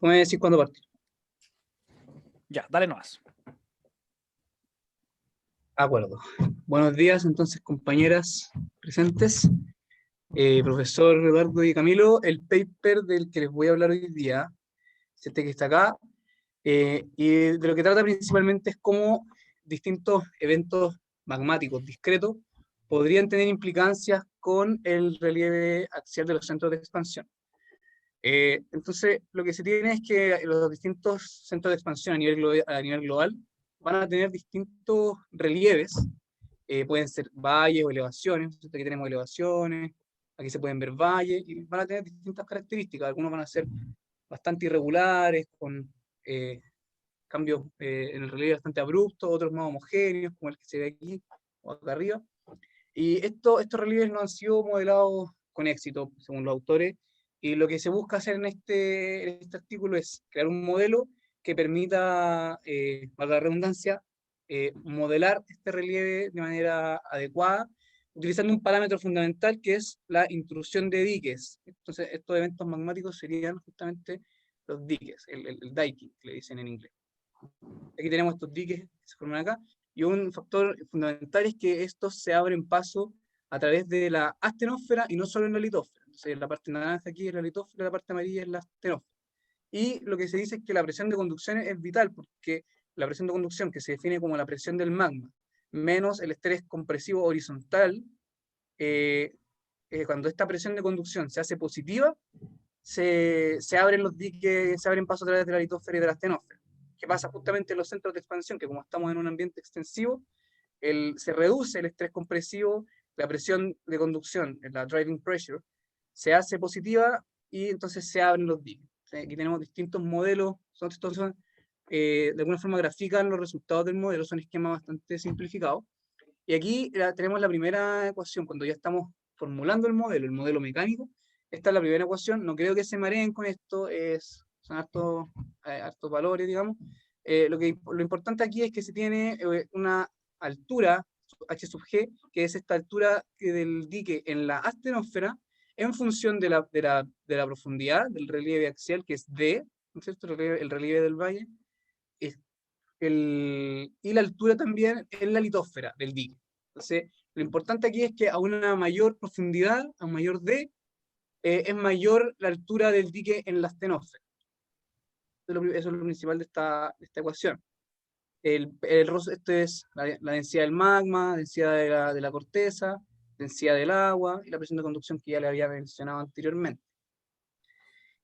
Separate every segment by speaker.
Speaker 1: Tú me decís cuándo partir.
Speaker 2: Ya, dale nomás.
Speaker 1: De acuerdo. Buenos días, entonces, compañeras presentes. Profesor Eduardo y Camilo, el paper del que les voy a hablar hoy día, este que está acá, y de lo que trata principalmente es cómo distintos eventos magmáticos discretos podrían tener implicancias con el relieve axial de los centros de expansión. Entonces, lo que se tiene es que los distintos centros de expansión a nivel global van a tener distintos relieves, pueden ser valles o elevaciones. Aquí tenemos elevaciones, aquí se pueden ver valles, y van a tener distintas características. Algunos van a ser bastante irregulares, con cambios en el relieve bastante abruptos, otros más homogéneos, como el que se ve aquí o acá arriba. Y estos relieves no han sido modelados con éxito, según los autores, y lo que se busca hacer en este artículo es crear un modelo que permita, valga la redundancia, modelar este relieve de manera adecuada, utilizando un parámetro fundamental que es la intrusión de diques. Entonces, estos eventos magmáticos serían justamente los diques, el diking, que le dicen en inglés. Aquí tenemos estos diques que se forman acá, y un factor fundamental es que estos se abren paso a través de la astenósfera y no solo en la litósfera. Entonces, la parte naranja aquí es la litósfera, la parte amarilla es la astenósfera. Y lo que se dice es que la presión de conducción es vital, porque la presión de conducción, que se define como la presión del magma, menos el estrés compresivo horizontal, cuando esta presión de conducción se hace positiva, se abren los diques, se abren paso a través de la litósfera y de la astenósfera. ¿Qué pasa justamente en los centros de expansión? Que como estamos en un ambiente extensivo, se reduce el estrés compresivo, la presión de conducción, la driving pressure, se hace positiva y entonces se abren los diques. Aquí tenemos distintos modelos, de alguna forma grafican los resultados del modelo, son esquemas bastante simplificados. Y aquí tenemos la primera ecuación, cuando ya estamos formulando el modelo mecánico. Esta es la primera ecuación, no creo que se mareen con esto, son hartos valores, digamos. Lo importante aquí es que se tiene una altura, h sub g, que es esta altura del dique en la astenósfera, en función de la profundidad del relieve axial, que es D, ¿no es cierto? El relieve del valle, y la altura también en la litósfera del dique. Entonces, lo importante aquí es que a una mayor profundidad, a un mayor D, es mayor la altura del dique en la astenósfera. Eso es lo principal de esta ecuación. Esto es la densidad del magma, densidad de la corteza, densidad del agua y la presión de conducción que ya le había mencionado anteriormente.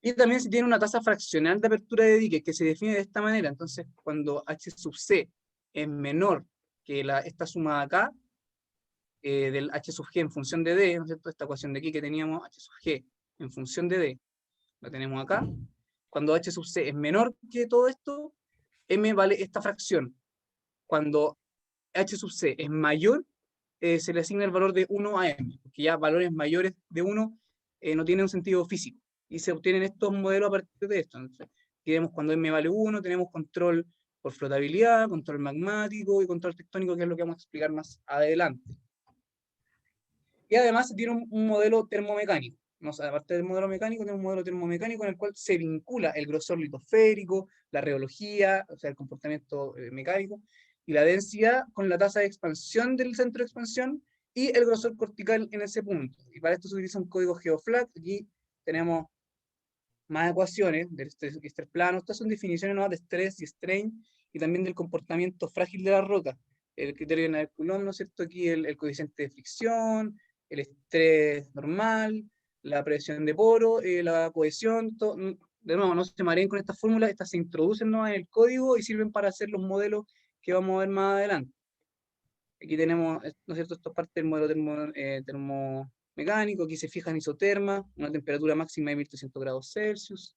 Speaker 1: Y también se tiene una tasa fraccional de apertura de dique que se define de esta manera. Entonces, cuando H sub C es menor que esta suma de acá, del H sub G en función de D, ¿no es cierto? Esta ecuación de aquí que teníamos, H sub G en función de D, la tenemos acá. Cuando H sub C es menor que todo esto, M vale esta fracción. Cuando H sub C es mayor, se le asigna el valor de 1 a M, porque ya valores mayores de 1 no tienen un sentido físico, y se obtienen estos modelos a partir de esto. Entonces, tenemos cuando M vale 1, tenemos control por flotabilidad, control magmático y control tectónico, que es lo que vamos a explicar más adelante. Y además se tiene un modelo termomecánico. No, aparte del modelo mecánico, tiene un modelo termomecánico en el cual se vincula el grosor litosférico, la rheología, o sea, el comportamiento mecánico, y la densidad con la tasa de expansión del centro de expansión y el grosor cortical en ese punto. Y para esto se utiliza un código GeoFlat. Aquí tenemos más ecuaciones de estrés plano. Estas son definiciones nuevas de estrés y strain, y también del comportamiento frágil de la roca. El criterio de Navier-Coulomb, ¿no es cierto? Aquí el coeficiente de fricción, el estrés normal, la presión de poro, la cohesión. De nuevo, no se mareen con estas fórmulas, estas se introducen nuevas en el código y sirven para hacer los modelos que vamos a ver más adelante. Aquí tenemos, ¿no es cierto?, esto es parte del modelo termomecánico. Aquí se fija en isoterma, una temperatura máxima de 1300 grados Celsius,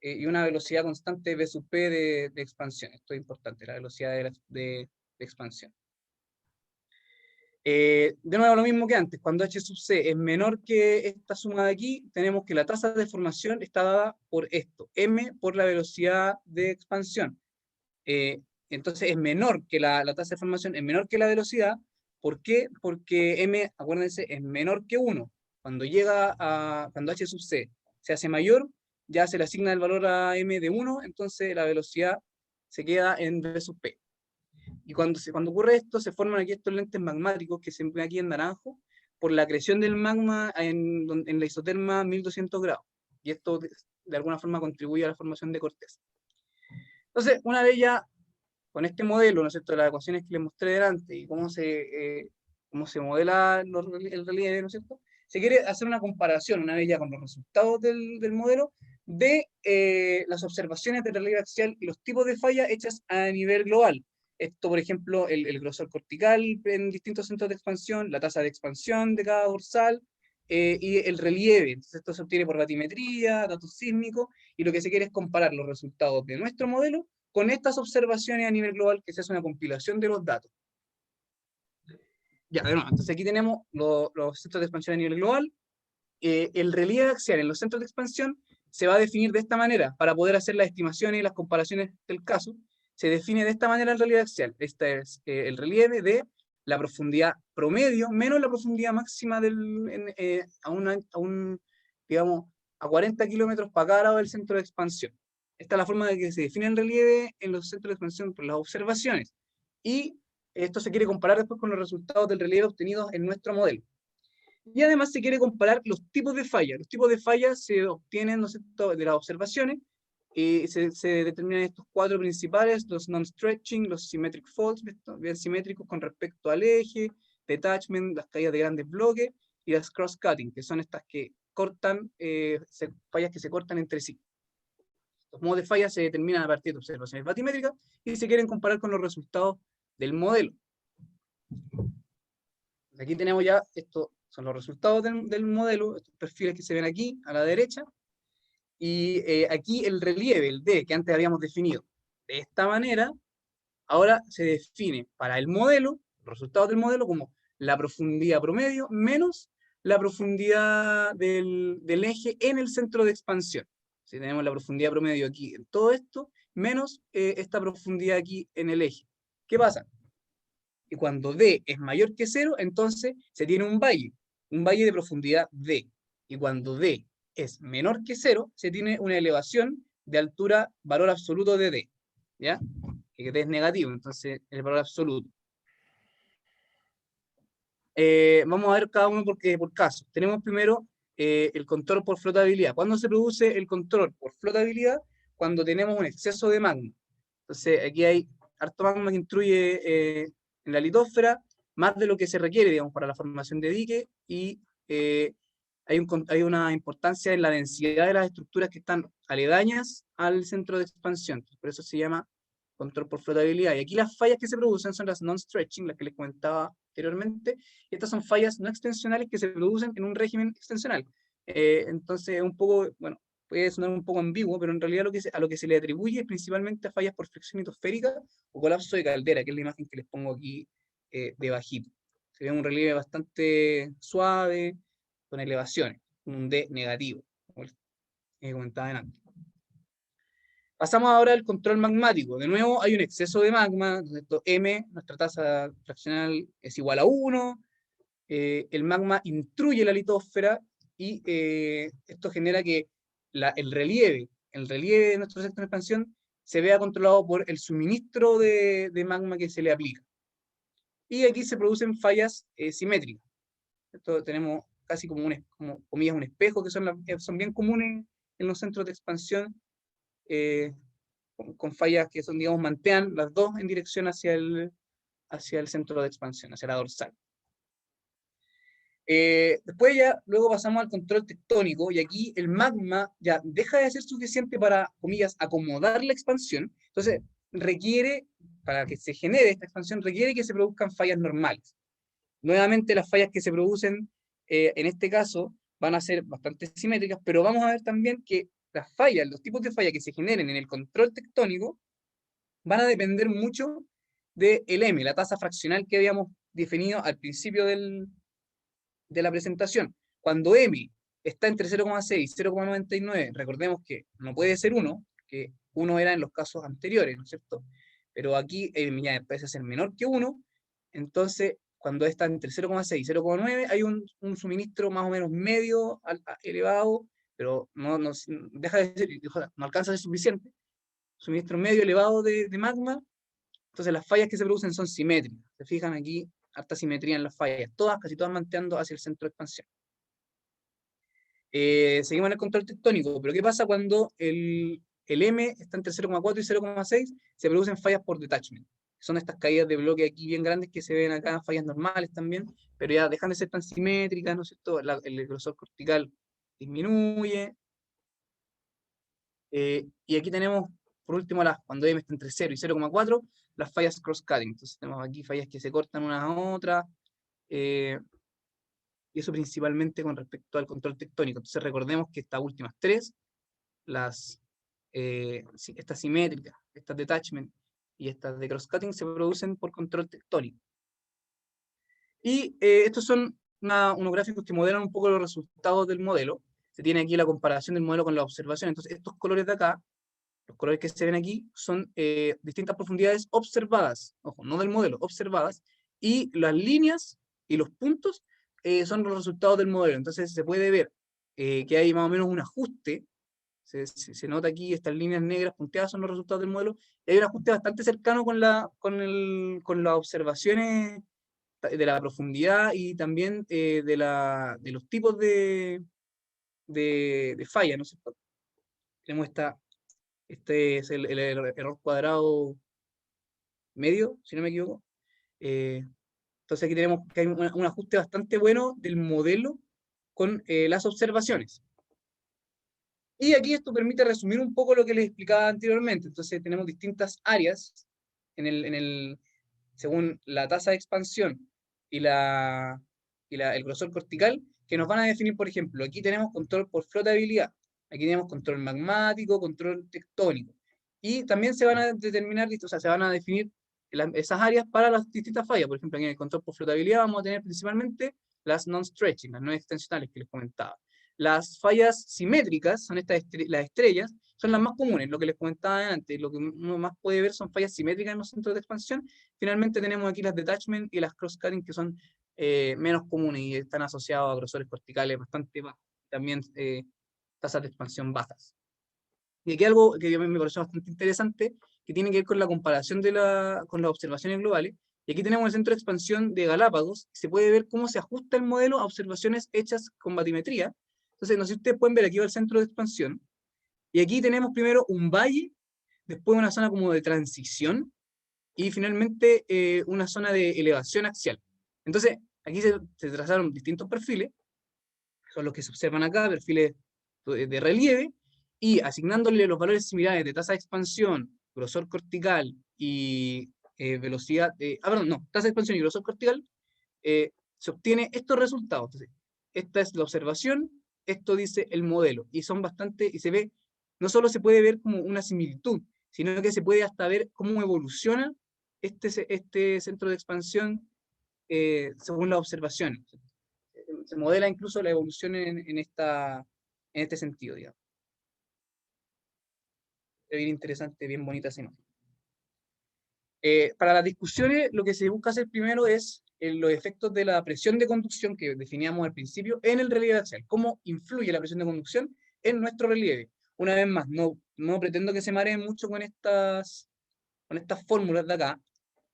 Speaker 1: y una velocidad constante V sub P de expansión. Esto es importante, la velocidad de expansión. De nuevo, lo mismo que antes, cuando H sub C es menor que esta suma de aquí, tenemos que la tasa de formación está dada por esto, M por la velocidad de expansión. Entonces es menor que la tasa de formación, es menor que la velocidad. ¿Por qué? Porque M, acuérdense, es menor que 1. Cuando H sub C se hace mayor, ya se le asigna el valor a m de 1, entonces la velocidad se queda en v sub p. Y cuando ocurre esto, se forman aquí estos lentes magmáticos que se ven aquí en naranjo, por la acreción del magma en la isoterma 1200 grados. Y esto de alguna forma contribuye a la formación de corteza. Entonces, una vez ya con este modelo, ¿no es cierto?, las ecuaciones que les mostré delante y cómo se modela el relieve, ¿no es cierto?, se quiere hacer una comparación, una vez ya con los resultados del modelo, de las observaciones del relieve axial y los tipos de fallas hechas a nivel global. Esto, por ejemplo, el grosor cortical en distintos centros de expansión, la tasa de expansión de cada dorsal, y el relieve. Entonces, esto se obtiene por batimetría, datos sísmicos, y lo que se quiere es comparar los resultados de nuestro modelo con estas observaciones a nivel global, que se hace una compilación de los datos. Ya, de nuevo, entonces aquí tenemos los centros de expansión a nivel global. El relieve axial en los centros de expansión se va a definir de esta manera, para poder hacer las estimaciones y las comparaciones del caso. Se define de esta manera el relieve axial. Este es el relieve de la profundidad promedio menos la profundidad máxima digamos, a 40 kilómetros para cada lado del centro de expansión. Esta es la forma de que se define el relieve en los centros de expansión por las observaciones. Y esto se quiere comparar después con los resultados del relieve obtenidos en nuestro modelo. Y además se quiere comparar los tipos de fallas. Los tipos de fallas se obtienen, ¿no es cierto?, de las observaciones, y se determinan estos cuatro principales: los non-stretching, los symmetric faults, bien simétricos con respecto al eje, detachment, las caídas de grandes bloques, y las cross-cutting, que son estas que cortan, fallas que se cortan entre sí. Los modos de falla se determinan a partir de observaciones batimétricas y se quieren comparar con los resultados del modelo. Aquí tenemos ya, estos son los resultados del modelo, estos perfiles que se ven aquí a la derecha, y aquí el relieve, el D, que antes habíamos definido de esta manera, ahora se define para el modelo, los resultados del modelo, como la profundidad promedio menos la profundidad del eje en el centro de expansión. Si tenemos la profundidad promedio aquí en todo esto, menos esta profundidad aquí en el eje. ¿Qué pasa? Y cuando D es mayor que 0, entonces se tiene un valle de profundidad D. Y cuando D es menor que 0, se tiene una elevación de altura, valor absoluto de D. ¿Ya? Que D es negativo, entonces el valor absoluto. Vamos a ver cada uno por caso. Tenemos primero el control por flotabilidad. ¿Cuándo se produce el control por flotabilidad? Cuando tenemos un exceso de magma. Entonces aquí hay harto magma que intruye en la litósfera, más de lo que se requiere, digamos, para la formación de dique, y hay una importancia en la densidad de las estructuras que están aledañas al centro de expansión. Por eso se llama control por flotabilidad. Y aquí las fallas que se producen son las non-stretching, las que les comentaba anteriormente, y estas son fallas no extensionales que se producen en un régimen extensional. Entonces, un poco, bueno, puede sonar un poco ambiguo, pero en realidad a lo que se le atribuye es principalmente a fallas por fricción litosférica o colapso de caldera, que es la imagen que les pongo aquí debajito. Se ve un relieve bastante suave, con elevaciones, un D negativo, como comentaba antes. Pasamos ahora al control magmático. De nuevo hay un exceso de magma, M, nuestra tasa fraccional es igual a 1, el magma intruye la litósfera y esto genera que el relieve de nuestro sector de expansión se vea controlado por el suministro de magma que se le aplica. Y aquí se producen fallas simétricas. Esto tenemos casi como comillas, un espejo, que son bien comunes en los centros de expansión, con fallas que son, digamos, mantean las dos en dirección hacia el centro de expansión, hacia la dorsal. Después luego pasamos al control tectónico, y aquí el magma ya deja de ser suficiente para, comillas, acomodar la expansión. Entonces para que se genere esta expansión, requiere que se produzcan fallas normales. Nuevamente las fallas que se producen en este caso van a ser bastante simétricas, pero vamos a ver también que las fallas, los tipos de fallas que se generen en el control tectónico, van a depender mucho del M, la tasa fraccional que habíamos definido al principio de la presentación. Cuando M está entre 0,6 y 0,99, recordemos que no puede ser 1, que 1 era en los casos anteriores, ¿no es cierto? Pero aquí ya parece ser menor que 1, entonces cuando está entre 0,6 y 0,9 hay un suministro más o menos medio elevado pero deja de ser, no alcanza a ser suficiente, suministro medio elevado de magma, entonces las fallas que se producen son simétricas. Se fijan aquí, harta simetría en las fallas, casi todas manteando hacia el centro de expansión. Seguimos en el control tectónico, pero ¿qué pasa cuando el M está entre 0,4 y 0,6? Se producen fallas por detachment. Son estas caídas de bloque aquí bien grandes que se ven acá, fallas normales también, pero ya dejan de ser tan simétricas, ¿no es cierto? El grosor cortical disminuye. Y aquí tenemos, por último, cuando M está entre 0 y 0,4, las fallas cross-cutting. Entonces tenemos aquí fallas que se cortan unas a otras, y eso principalmente con respecto al control tectónico. Entonces recordemos que estas últimas tres, estas simétricas, estas detachment y estas de cross-cutting, se producen por control tectónico. Y estos son unos gráficos que modelan un poco los resultados del modelo. Se tiene aquí la comparación del modelo con la observación. Entonces estos colores de acá, los colores que se ven aquí, son distintas profundidades observadas, ojo, no del modelo, observadas, y las líneas y los puntos son los resultados del modelo. Entonces se puede ver que hay más o menos un ajuste. Se nota aquí, estas líneas negras punteadas son los resultados del modelo, y hay un ajuste bastante cercano con las observaciones de la profundidad y también de los tipos de falla, ¿no es cierto? Tenemos este es el error cuadrado medio, si no me equivoco. Entonces aquí tenemos que hay un ajuste bastante bueno del modelo con las observaciones. Y aquí esto permite resumir un poco lo que les explicaba anteriormente. Entonces tenemos distintas áreas según la tasa de expansión y el grosor cortical, que nos van a definir, por ejemplo, aquí tenemos control por flotabilidad, aquí tenemos control magmático, control tectónico. Y también se van a determinar, o sea, se van a definir esas áreas para las distintas fallas. Por ejemplo, aquí en el control por flotabilidad vamos a tener principalmente las non-stretching, las no extensionales que les comentaba. Las fallas simétricas, son las estrellas, son las más comunes, lo que les comentaba antes. Lo que uno más puede ver son fallas simétricas en los centros de expansión. Finalmente tenemos aquí las detachment y las cross-cutting, que son menos comunes y están asociados a grosores corticales bastante bajos. También tasas de expansión bajas. Y aquí algo que a mí me pareció bastante interesante, que tiene que ver con la comparación con las observaciones globales. Y aquí tenemos el centro de expansión de Galápagos. Se puede ver cómo se ajusta el modelo a observaciones hechas con batimetría. Entonces, no sé si ustedes pueden ver, aquí va el centro de expansión. Y aquí tenemos primero un valle, después una zona como de transición, y finalmente una zona de elevación axial. Entonces, aquí se trazaron distintos perfiles, son los que se observan acá, perfiles de relieve, y asignándole los valores similares de tasa de expansión, grosor cortical y velocidad, tasa de expansión y grosor cortical, se obtiene estos resultados. Entonces, esta es la observación, esto dice el modelo, y son bastante, y se ve, no solo se puede ver como una similitud, sino que se puede hasta ver cómo evoluciona este centro de expansión según las observaciones. Se modela incluso la evolución en este sentido, digamos. Es bien interesante, bien bonita esa imagen. Para las discusiones, lo que se busca hacer primero es los efectos de la presión de conducción que definíamos al principio en el relieve axial. ¿Cómo influye la presión de conducción en nuestro relieve? Una vez más, no pretendo que se mareen mucho con estas fórmulas de acá.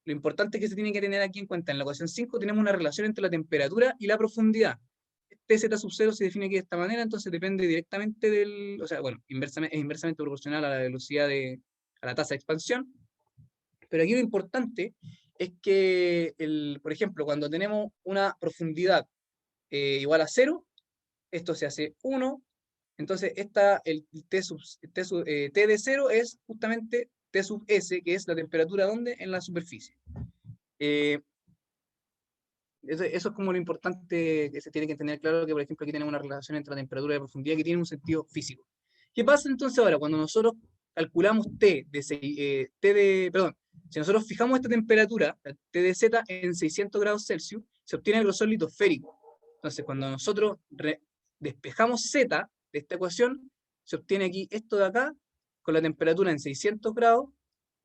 Speaker 1: Lo importante es que se tiene que tener aquí en cuenta, en la ecuación 5 tenemos una relación entre la temperatura y la profundidad. Tz sub 0 se define aquí de esta manera, entonces depende directamente o sea, bueno, es inversamente proporcional a la velocidad a la tasa de expansión. Pero aquí lo importante es que, por ejemplo, cuando tenemos una profundidad igual a 0, esto se hace 1, entonces el T de 0 es justamente T sub S, que es la temperatura ¿dónde? En la superficie. Eso es como lo importante que se tiene que tener claro, que por ejemplo aquí tenemos una relación entre la temperatura y la profundidad que tiene un sentido físico. ¿Qué pasa entonces ahora cuando nosotros calculamos si nosotros fijamos esta temperatura, T de Z, en 600 grados Celsius, se obtiene el grosor litosférico. Entonces cuando nosotros despejamos Z de esta ecuación, se obtiene aquí esto de acá, con la temperatura en 600 grados,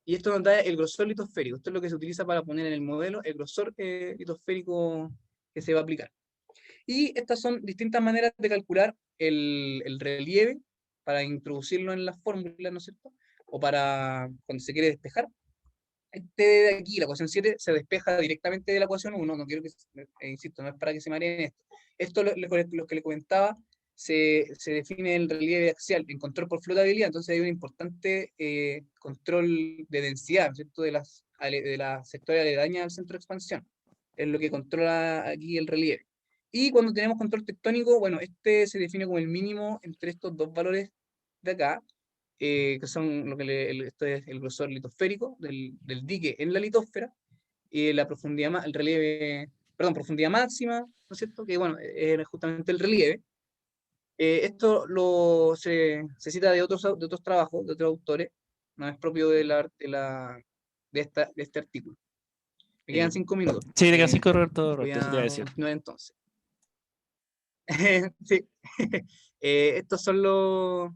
Speaker 1: y esto nos da el grosor litosférico. Esto es lo que se utiliza para poner en el modelo el grosor litosférico que se va a aplicar. Y estas son distintas maneras de calcular el relieve para introducirlo en las fórmulas, ¿no es cierto? O para cuando se quiere despejar. Este de aquí, la ecuación 7, se despeja directamente de la ecuación 1, no quiero que, insisto, no es para que se mareen esto. Esto, lo que le comentaba, se define el relieve axial en control por flotabilidad, entonces hay un importante control de densidad, ¿no es cierto?, de la sectores aledañas al centro de expansión, es lo que controla aquí el relieve. Y cuando tenemos control tectónico, bueno, este se define como el mínimo entre estos dos valores de acá, que son lo que esto es el grosor litosférico del dique en la litósfera, y la profundidad, el relieve, perdón, profundidad máxima, ¿no es cierto? Que bueno, es justamente el relieve. Esto se cita de otros trabajos, de otros autores, no es propio de este artículo. Me quedan 5 minutos.
Speaker 2: Sí, te quedan 5, Roberto,
Speaker 1: Voy
Speaker 2: eso te iba a
Speaker 1: a
Speaker 2: decir.
Speaker 1: continuar entonces. Sí. Estos son los...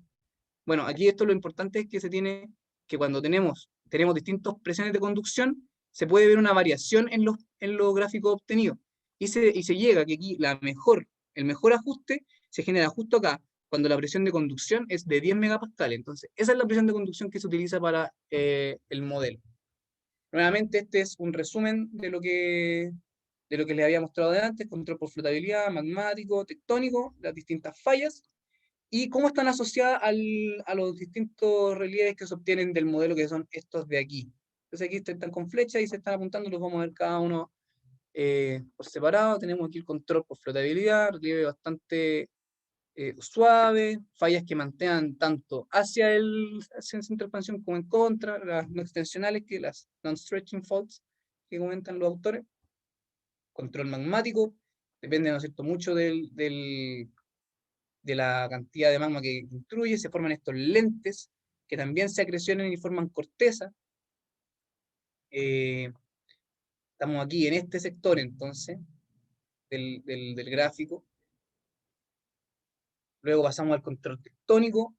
Speaker 1: Bueno, aquí esto lo importante es que se tiene que cuando tenemos distintas presiones de conducción, se puede ver una variación en los gráficos obtenidos. Y se llega a que aquí el mejor ajuste se genera justo acá, cuando la presión de conducción es de 10 megapascales. Entonces, esa es la presión de conducción que se utiliza para el modelo. Nuevamente, este es un resumen de lo que les había mostrado antes: control por flotabilidad, magmático, tectónico, las distintas fallas, y cómo están asociadas a los distintos relieves que se obtienen del modelo, que son estos de aquí. Entonces aquí están con flechas y se están apuntando, los vamos a ver cada uno por separado. Tenemos aquí el control por flotabilidad, relieve bastante suave, fallas que mantengan tanto hacia el centro de expansión como en contra, las no extensionales, que las non-stretching faults que comentan los autores. Control magmático, depende, ¿no es cierto?, mucho de la cantidad de magma que incluye. Se forman estos lentes que también se acrecionan y forman corteza. Estamos aquí en este sector entonces del gráfico. Luego pasamos al control tectónico.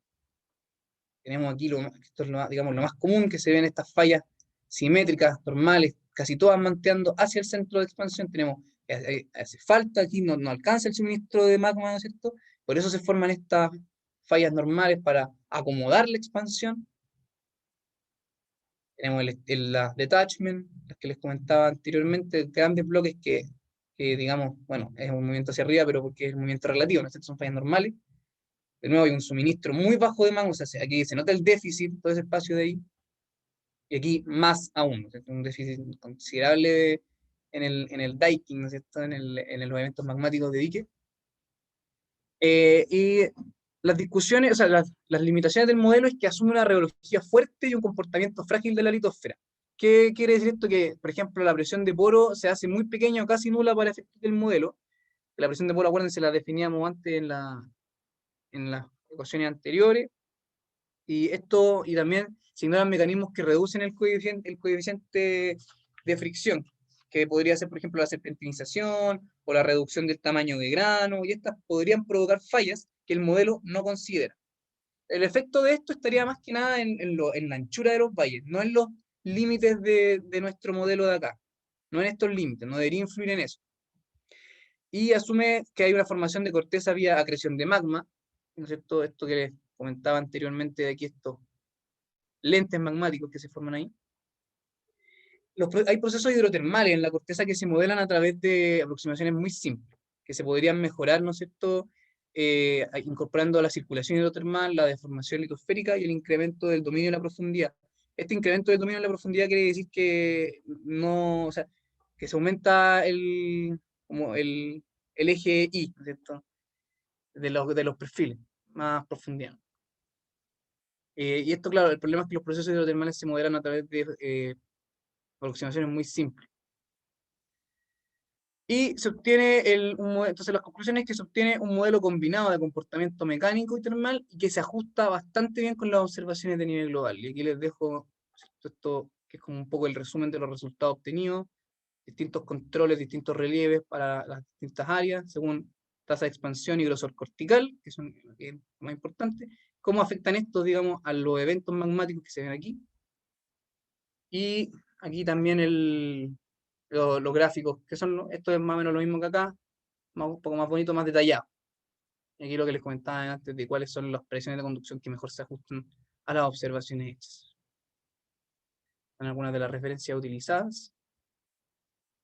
Speaker 1: Tenemos aquí esto es digamos, lo más común, que se ven estas fallas simétricas, normales, casi todas manteando hacia el centro de expansión. Hace falta aquí, no alcanza el suministro de magma, ¿no es cierto? Por eso se forman estas fallas normales para acomodar la expansión. Tenemos las detachment, las que les comentaba anteriormente, grandes bloques que, digamos, bueno, es un movimiento hacia arriba, pero porque es un movimiento relativo, ¿no? Son fallas normales. De nuevo hay un suministro muy bajo de magma, o sea, aquí se nota el déficit, todo ese espacio de ahí, y aquí más aún, ¿no? Un déficit considerable en el diking, ¿no es cierto?, en los eventos magmáticos de dique. Y las discusiones, o sea, las limitaciones del modelo es que asume una reología fuerte y un comportamiento frágil de la litosfera. ¿Qué quiere decir esto? Que, por ejemplo, la presión de poro se hace muy pequeña o casi nula para efectos del modelo. La presión de poro, acuérdense, la definíamos antes en las ecuaciones anteriores. Y también se ignoran mecanismos que reducen el coeficiente de fricción, que podría ser, por ejemplo, la serpentinización o la reducción del tamaño de grano, y estas podrían provocar fallas que el modelo no considera. El efecto de esto estaría más que nada en la anchura de los valles, no en los límites de nuestro modelo de acá, no en estos límites, no debería influir en eso. Y asume que hay una formación de corteza vía acreción de magma, ¿no es cierto? Esto que les comentaba anteriormente de aquí, estos lentes magmáticos que se forman ahí. Hay procesos hidrotermales en la corteza que se modelan a través de aproximaciones muy simples, que se podrían mejorar, ¿no es cierto?, incorporando la circulación hidrotermal, la deformación litosférica y el incremento del dominio de la profundidad. Este incremento del dominio de la profundidad quiere decir que no, o sea, que se aumenta como el eje Y, ¿no es cierto?, de los perfiles, más profundidad. Y esto, claro, el problema es que los procesos hidrotermales se modelan a través de aproximaciones muy simples. Y se obtiene entonces las conclusiones es que se obtiene un modelo combinado de comportamiento mecánico y termal y que se ajusta bastante bien con las observaciones de nivel global. Y aquí les dejo esto, que es como un poco el resumen de los resultados obtenidos, distintos controles, distintos relieves para las distintas áreas, según tasa de expansión y grosor cortical, que son lo más importante, cómo afectan estos, digamos, a los eventos magmáticos que se ven aquí. Y aquí también los gráficos, que son, esto es más o menos lo mismo que acá, un poco más bonito, más detallado. Y aquí lo que les comentaba antes de cuáles son las presiones de conducción que mejor se ajustan a las observaciones hechas. Son algunas de las referencias utilizadas.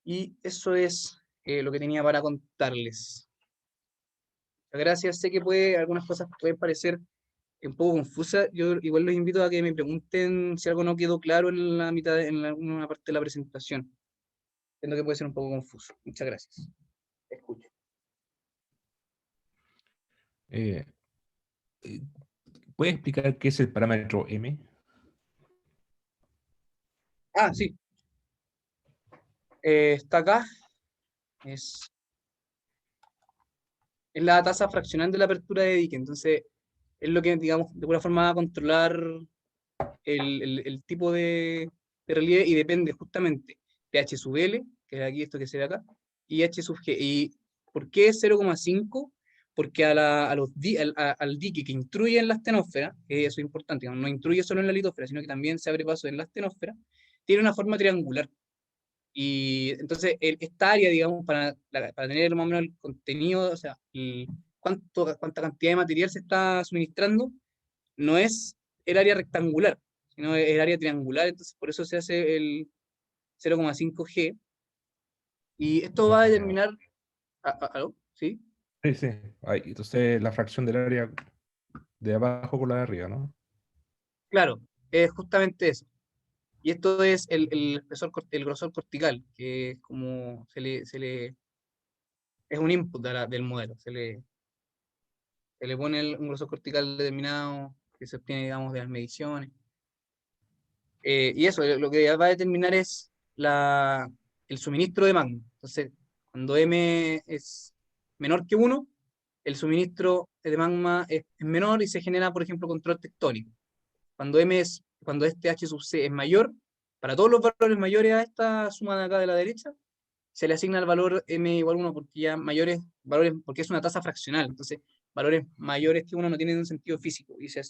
Speaker 1: Y eso es lo que tenía para contarles. Muchas gracias. Sé que algunas cosas pueden parecer un poco confusas. Yo igual los invito a que me pregunten si algo no quedó claro en la mitad, en alguna parte de la presentación. Entiendo que puede ser un poco confuso. Muchas gracias. Escucho.
Speaker 3: Eh, eh, ¿Puedes explicar qué es el parámetro M?
Speaker 1: Ah, sí. Está acá. Es la tasa fraccional de la apertura de dique. Entonces, es lo que, digamos, de alguna forma va a controlar el tipo de relieve y depende justamente de H sub L, que es aquí esto que se ve acá, y H sub G. ¿Y por qué 0,5? Porque al dique que intruye en la astenosfera, que eso es importante, no intruye solo en la litosfera, sino que también se abre paso en la astenosfera, tiene una forma triangular. Y entonces esta área, digamos, para tener más o menos el contenido, o sea, cuánta cantidad de material se está suministrando, no es el área rectangular, sino el área triangular, entonces por eso se hace el 0,5 G. Y esto va a
Speaker 3: Ya.
Speaker 1: determinar. ¿Aló? ¿Sí?
Speaker 3: Sí, sí. Ahí, entonces la fracción del área de abajo con la de arriba, ¿no?
Speaker 1: Claro, es justamente eso. Y esto es el grosor cortical, que es como es un input del modelo. Se le pone un grosor cortical determinado que se obtiene, digamos, de las mediciones. Y eso, lo que va a determinar es el suministro de magma. Entonces, cuando M es menor que 1, el suministro de magma es menor y se genera, por ejemplo, control tectónico. Cuando este H sub C es mayor, para todos los valores mayores a esta suma de acá de la derecha, se le asigna el valor M igual a 1 porque ya mayores valores, porque es una tasa fraccional. Entonces, valores mayores que 1 no tienen un sentido físico se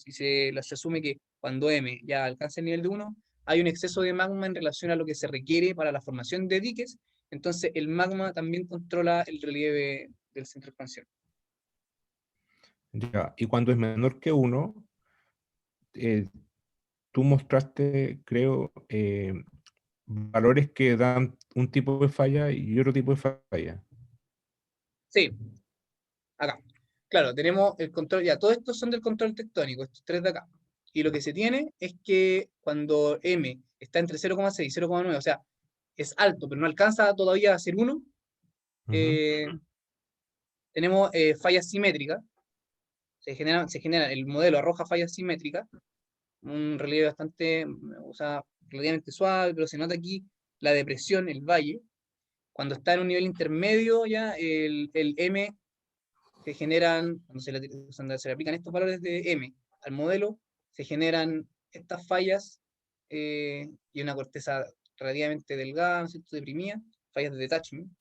Speaker 1: asume que cuando M ya alcanza el nivel de 1, hay un exceso de magma en relación a lo que se requiere para la formación de diques. Entonces, el magma también controla el relieve del centro de expansión.
Speaker 3: Ya. Y cuando es menor que 1, tú mostraste, creo, valores que dan un tipo de falla y otro tipo de falla.
Speaker 1: Sí, acá. Claro, tenemos el control, ya todos estos son del control tectónico, estos tres de acá. Y lo que se tiene es que cuando M está entre 0,6 y 0,9, o sea, es alto, pero no alcanza todavía a ser 1,
Speaker 3: Ujú.
Speaker 1: tenemos fallas simétricas. El modelo arroja fallas simétricas, un relieve bastante, o sea, relativamente suave, pero se nota aquí la depresión, el valle. Cuando está en un nivel intermedio, ya el M se generan, cuando se le aplican estos valores de M al modelo, se generan estas fallas y una corteza relativamente delgada, ¿no es cierto?, deprimida, fallas de detachment.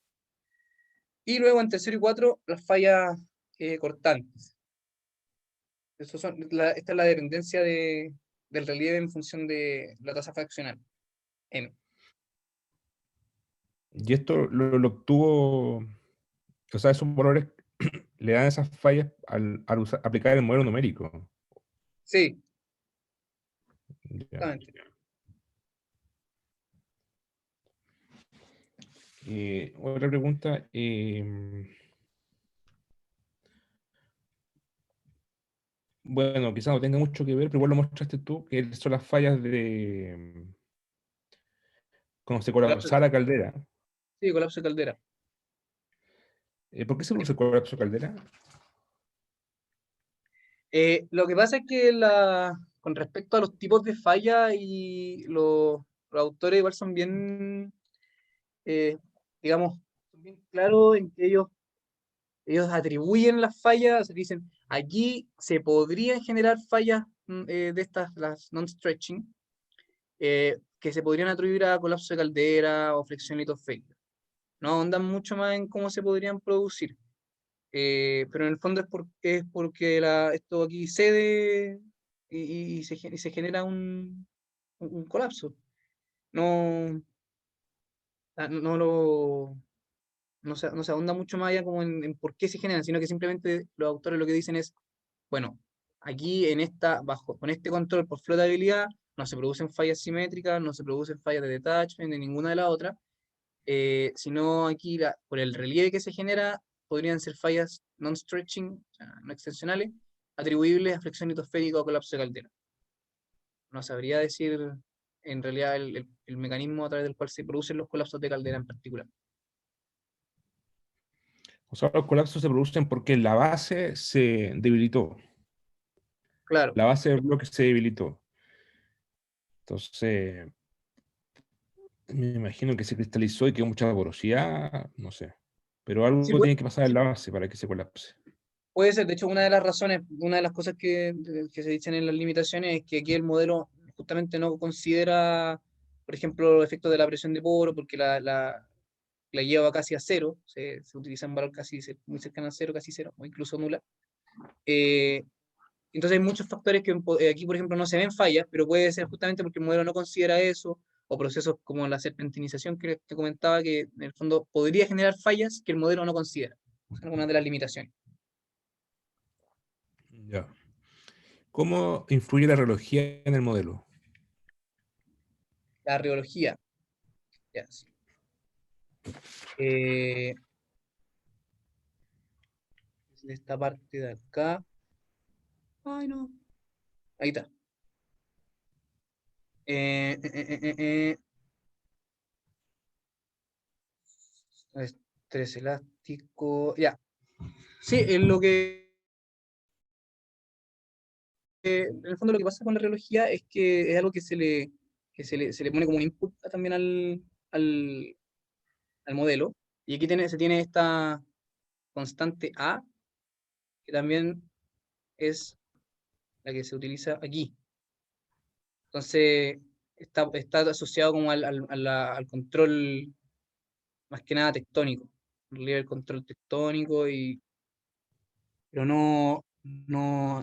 Speaker 1: Y luego en tercero y 4, las fallas cortantes. Esta es la dependencia del relieve en función de la tasa fraccional, M.
Speaker 3: Y esto lo obtuvo, o sea, esos valores le dan esas fallas al aplicar el modelo numérico.
Speaker 1: Sí,
Speaker 3: Ya.
Speaker 1: justamente.
Speaker 3: Otra pregunta. Bueno, quizás no tenga mucho que ver, pero igual lo mostraste tú, que son las fallas de cuando se
Speaker 1: Colapso,
Speaker 3: colapsa la caldera.
Speaker 1: sí, colapso de caldera.
Speaker 3: ¿Por qué se produce colapso de caldera?
Speaker 1: Lo que pasa es que con respecto a los tipos de falla y los autores igual son bien, eh, digamos, son bien claros en que ellos atribuyen las fallas, dicen, aquí se podrían generar fallas de estas, las non-stretching, que se podrían atribuir a colapso de caldera o flexión litosférica. No ahondan mucho más en cómo se podrían producir. Pero en el fondo es porque esto aquí cede y se genera un colapso. No, no lo. no se ahonda mucho más allá como en por qué se generan, sino que simplemente los autores lo que dicen es, bueno, aquí con este control por flotabilidad, no se producen fallas simétricas, no se producen fallas de detachment, de ninguna de las otras, sino aquí por el relieve que se genera, podrían ser fallas non-stretching, o sea, no extensionales, atribuibles a flexión litosférica o colapso de caldera. No sabría decir en realidad el mecanismo a través del cual se producen los colapsos de caldera en particular.
Speaker 3: O sea, los colapsos se producen porque la base se debilitó.
Speaker 1: Claro.
Speaker 3: La base del bloque se debilitó. Entonces, me imagino que se cristalizó y que mucha porosidad, no sé. Pero
Speaker 1: Sí,
Speaker 3: algo tiene que pasar en la base para que se colapse.
Speaker 1: puede ser. De hecho, una de las razones, una de las cosas que se dicen en las limitaciones es que aquí el modelo justamente no considera, por ejemplo, los efectos de la presión de poro, porque la lleva casi a cero, se utiliza un valor casi muy cercano a cero, casi cero, o incluso nula. Eh, entonces hay muchos factores que aquí, por ejemplo, no se ven fallas, pero puede ser justamente porque el modelo no considera eso, o procesos como la serpentinización que te comentaba, que en el fondo podría generar fallas que el modelo no considera. Son algunas de las limitaciones.
Speaker 3: Ya. ¿Cómo influye la reología en el modelo?
Speaker 1: La reología, ya, sí. Eh, de esta parte de acá. Ay, no. Ahí está. Estrés elástico. Ya. Sí, es lo que. En el fondo, lo que pasa con la reología es que es algo se le pone como un input también al, al modelo. Y aquí se tiene esta constante A, que también es la que se utiliza aquí. Entonces, está asociado como al control más que nada tectónico, el control tectónico, pero no,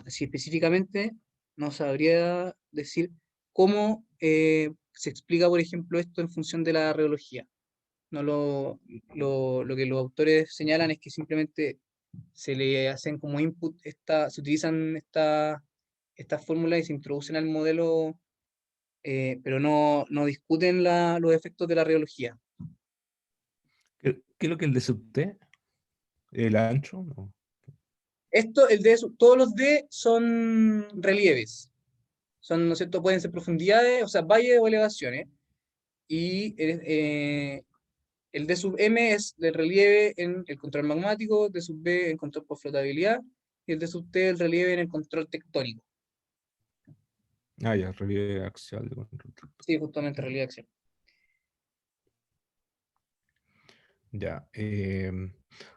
Speaker 1: si específicamente no sabría decir cómo se explica, por ejemplo, esto en función de la reología. No lo que los autores señalan es que simplemente se le hacen como input, se utilizan estas fórmulas y se introducen al modelo, pero no discuten los efectos de la reología.
Speaker 3: ¿Qué es lo que el de subte? ¿El ancho? No.
Speaker 1: Todos los D son relieves. Son, ¿no es cierto? Pueden ser profundidades, o sea, valles o elevaciones. Y el D sub M es de relieve en el control magmático, D sub B en control por flotabilidad, y el D sub T el relieve en el control tectónico.
Speaker 3: Ah, ya, relieve axial de control.
Speaker 1: Sí, justamente relieve axial.
Speaker 3: Ya.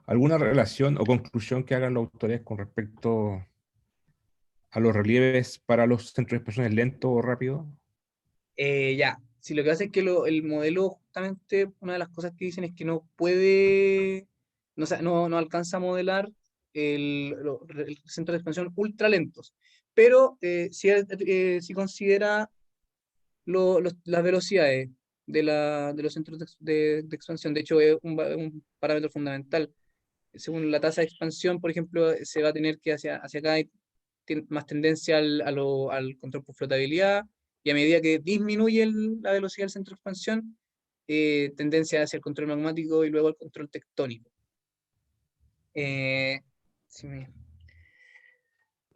Speaker 3: ¿Alguna relación o conclusión que hagan los autores con respecto a los relieves para los centros de expresiones lento o rápido?
Speaker 1: Ya, si lo que hace es que el modelo, justamente, una de las cosas que dicen es que no puede, no alcanza a modelar el centro de expansión ultra lentos, pero sí considera las velocidades de los centros de expansión. De hecho, es un parámetro fundamental. Según la tasa de expansión, por ejemplo, se va a tener que hacia acá hay más tendencia al control por flotabilidad, y a medida que disminuye la velocidad del centro de expansión, tendencia hacia el control magmático y luego el control tectónico. Eh, si me-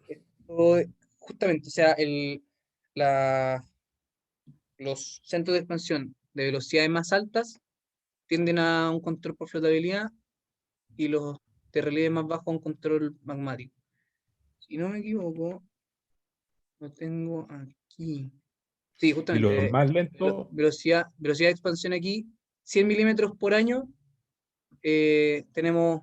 Speaker 1: esto, justamente, o sea, la, los centros de expansión de velocidades más altas tienden a un control por flotabilidad y los de relieve más bajo a un control magmático. Si no me equivoco, lo tengo aquí. Sí,
Speaker 3: Y los
Speaker 1: justamente,
Speaker 3: más lentos,
Speaker 1: velocidad de expansión aquí, 100 milímetros por año. Tenemos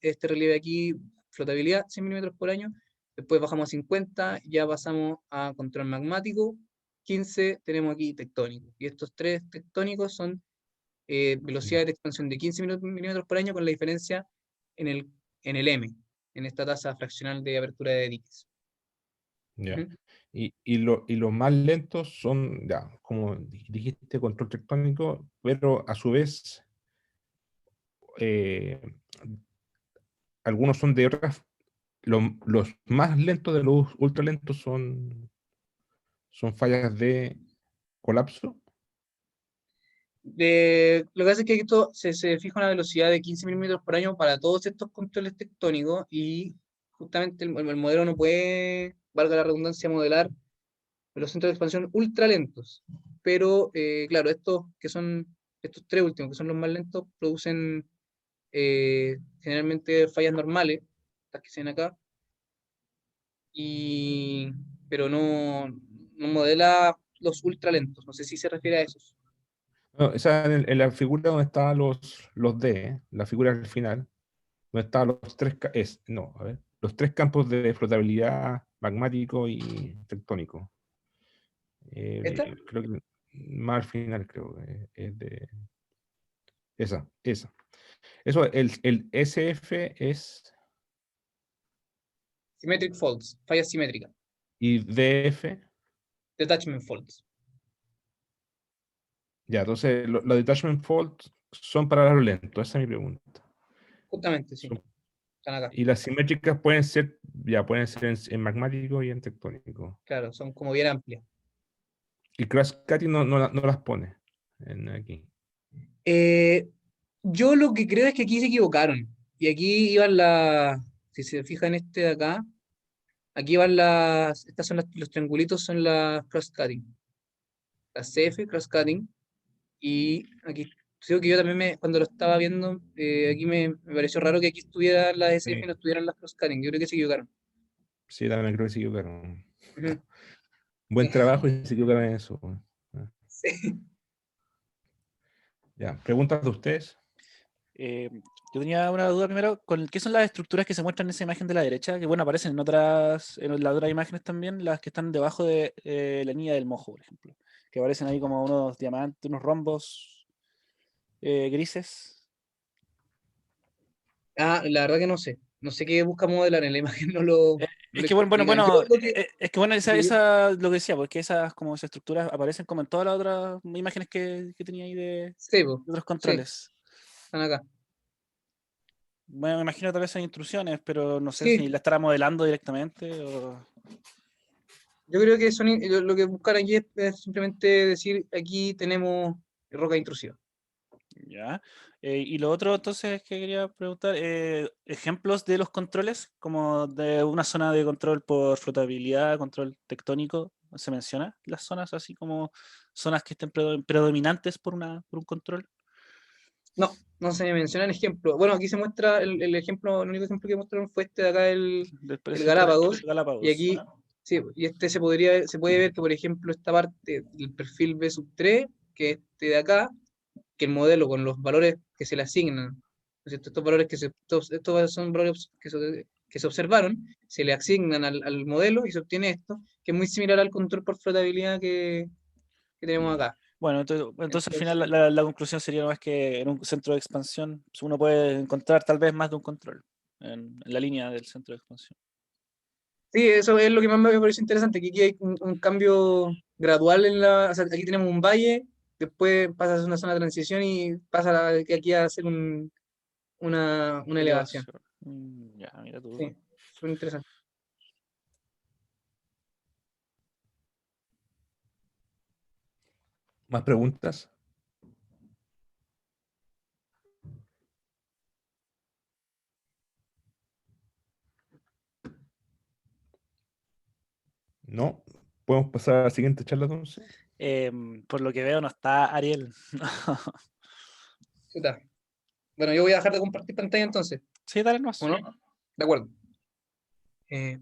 Speaker 1: este relieve aquí, flotabilidad, 100 milímetros por año. Después bajamos a 50, ya pasamos a control magmático. 15 tenemos aquí tectónico. Y estos tres tectónicos son velocidad de expansión de 15 milímetros por año, con la diferencia en el M, en esta tasa fraccional de apertura de diques.
Speaker 3: ya.
Speaker 1: Ujú.
Speaker 3: Y los más lentos son, ya, como dijiste, control tectónico, pero a su vez algunos son de otras, los más lentos de los ultra lentos son fallas de colapso.
Speaker 1: Lo que hace es que esto se fija una velocidad de 15 milímetros por año para todos estos controles tectónicos y justamente el modelo no puede, valga la redundancia, modelar los centros de expansión ultra lentos. Pero, claro, estos tres últimos, que son los más lentos, producen generalmente fallas normales, las que se ven acá, pero no modela los ultra lentos. No sé si se refiere a esos.
Speaker 3: No, esa en la figura donde estaban los D, la figura al final, donde estaban los tres, no, a ver, los tres campos de flotabilidad magmático y tectónico.
Speaker 1: ¿Esta?
Speaker 3: Creo que más al final, creo que es de esa. Eso, el SF es
Speaker 1: Symmetric faults, fallas simétricas.
Speaker 3: y DF,
Speaker 1: Detachment faults.
Speaker 3: ya, entonces los detachment faults son para los lentos, esa es mi pregunta.
Speaker 1: Justamente, sí.
Speaker 3: Son-
Speaker 1: Están acá.
Speaker 3: y las simétricas pueden ser en magmático y en tectónico.
Speaker 1: Claro, son como bien amplias.
Speaker 3: Y cross-cutting no las pone aquí.
Speaker 1: Yo lo que creo es que aquí se equivocaron. Y aquí iban si se fijan este de acá, aquí van estas son los triangulitos son las cross-cutting. Las CF, cross-cutting. Y aquí, creo que yo también cuando lo estaba viendo, aquí me pareció raro que aquí estuviera la SF y
Speaker 3: Sí,
Speaker 1: no estuvieran las cross-cutting. Yo creo que se equivocaron.
Speaker 3: sí, también creo que se equivocaron.
Speaker 1: Ujú.
Speaker 3: Buen trabajo y se equivocaron en eso. Ah,
Speaker 1: Sí.
Speaker 3: ya, preguntas de ustedes.
Speaker 2: Yo tenía una duda primero, con qué son las estructuras que se muestran en esa imagen de la derecha, que bueno, aparecen en las otras imágenes también, las que están debajo de la línea del mojo, por ejemplo, que aparecen ahí como unos diamantes, unos rombos grises.
Speaker 1: La verdad que no sé. No sé qué busca modelar en la imagen, no
Speaker 2: Es
Speaker 1: lo
Speaker 2: que bueno,
Speaker 1: especifican. Yo lo que,
Speaker 2: es que bueno,
Speaker 1: lo que yo-
Speaker 2: lo que decía, porque esas como esas estructuras aparecen como en todas las otras imágenes que tenía ahí
Speaker 1: Sí, po,
Speaker 2: de otros
Speaker 1: sí,
Speaker 2: controles.
Speaker 1: están acá.
Speaker 2: Bueno, me imagino tal vez hay instrucciones, pero no sé
Speaker 1: Sí,
Speaker 2: si la estará modelando directamente o...
Speaker 1: yo creo que lo que buscar aquí es simplemente decir, aquí tenemos roca intrusiva.
Speaker 2: Ya. Y lo otro entonces que quería preguntar, ejemplos de los controles, como de una zona de control por flotabilidad, control tectónico, ¿se menciona las zonas así como zonas que estén predominantes por un control?
Speaker 1: No se mencionan ejemplos. Bueno, aquí se muestra el ejemplo, el único ejemplo que mostraron fue este de acá, el
Speaker 2: Después
Speaker 1: Galápagos. Y
Speaker 2: Galápagos.
Speaker 1: aquí, sí, y este se puede ver que, por ejemplo, esta parte del perfil B sub 3, que este de acá, que el modelo con los valores que se le asignan, ¿no es cierto? Estos valores estos son valores que se observaron, se le asignan al modelo y se obtiene esto, que es muy similar al control por flotabilidad que tenemos acá.
Speaker 2: Bueno, entonces al final
Speaker 1: Entonces,
Speaker 2: la conclusión sería más que en un centro de expansión pues, uno puede encontrar tal vez más de un control en la línea del centro de expansión.
Speaker 1: sí, eso es lo que más me parece interesante, que aquí hay un cambio gradual o sea, aquí tenemos un valle, después pasa a ser una zona de transición y pasa que aquí a ser una elevación.
Speaker 2: Elevación. Ya, mira tú.
Speaker 1: Sí, súper interesante.
Speaker 3: ¿Más preguntas? ¿No? ¿Podemos pasar a la siguiente charla entonces?
Speaker 2: Por lo que veo no está Ariel.
Speaker 1: Chuta. Bueno, yo voy a dejar de compartir pantalla entonces,
Speaker 2: Sí, dale
Speaker 1: ¿o
Speaker 2: nomás.
Speaker 1: no? De acuerdo. Eh,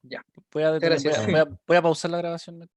Speaker 1: ya,
Speaker 2: Voy a detener,
Speaker 1: gracias.
Speaker 3: Bueno,
Speaker 2: voy a pausar la grabación.